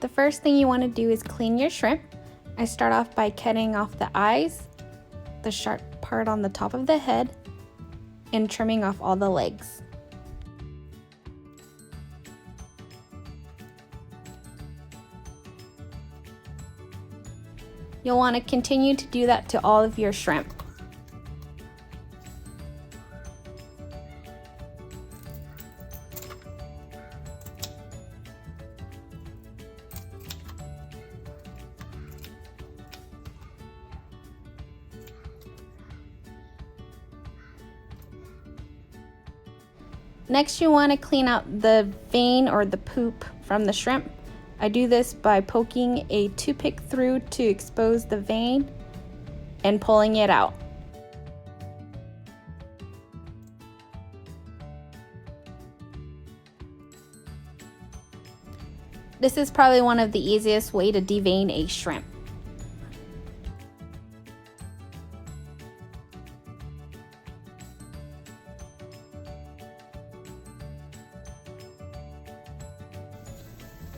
The first thing you want to do is clean your shrimp. I start off by cutting off the eyes, the sharp part on the top of the head, and trimming off all the legs. You'll want to continue to do that to all of your shrimp. Next, you want to clean out the vein or the poop from the shrimp. I do this by poking a toothpick through to expose the vein and pulling it out. This is probably one of the easiest way to devein a shrimp.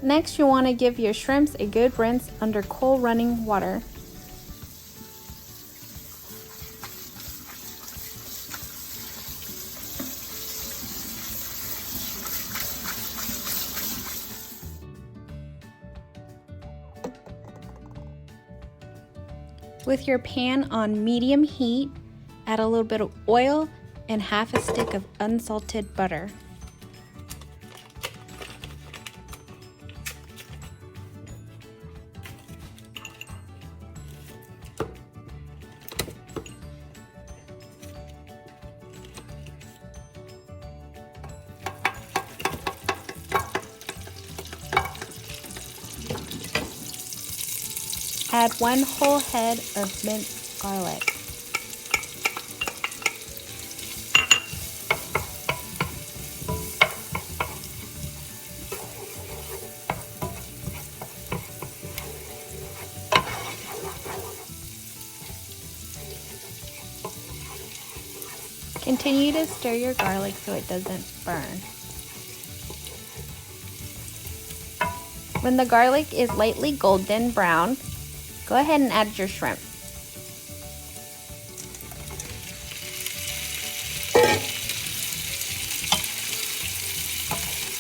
Next, you want to give your shrimps a good rinse under cold running water. With your pan on medium heat, add a little bit of oil and half a stick of unsalted butter. Add 1 whole head of minced garlic. Continue to stir your garlic so it doesn't burn. When the garlic is lightly golden brown, go ahead and add your shrimp.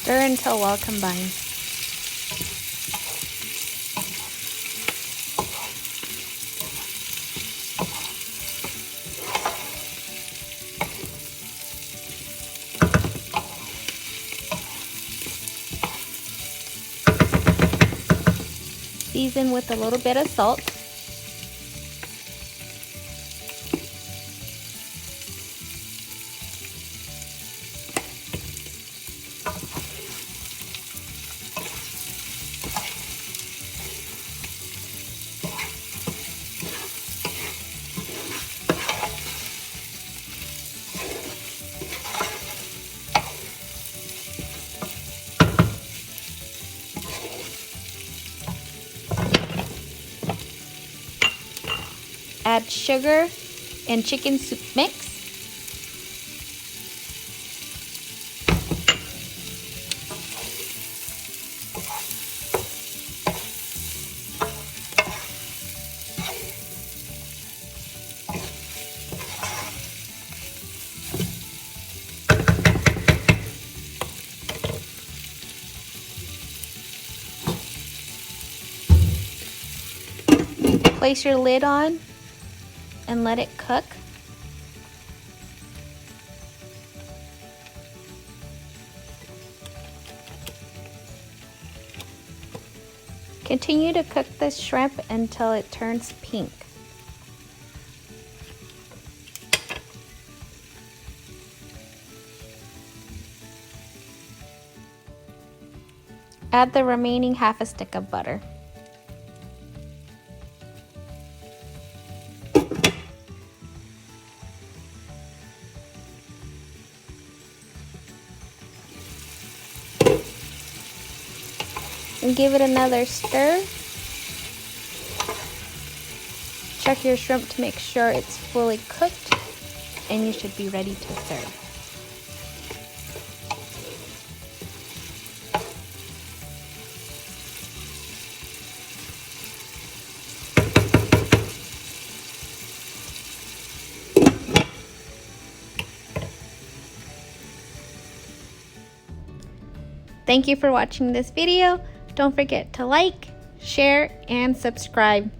Stir until well combined. Season with a little bit of salt. Add sugar and chicken soup mix. Place your lid on and let it cook. Continue to cook the shrimp until it turns pink. Add the remaining half a stick of butter. And give it another stir. Check your shrimp to make sure it's fully cooked, and you should be ready to serve. Thank you for watching this video. Don't forget to like, share, and subscribe.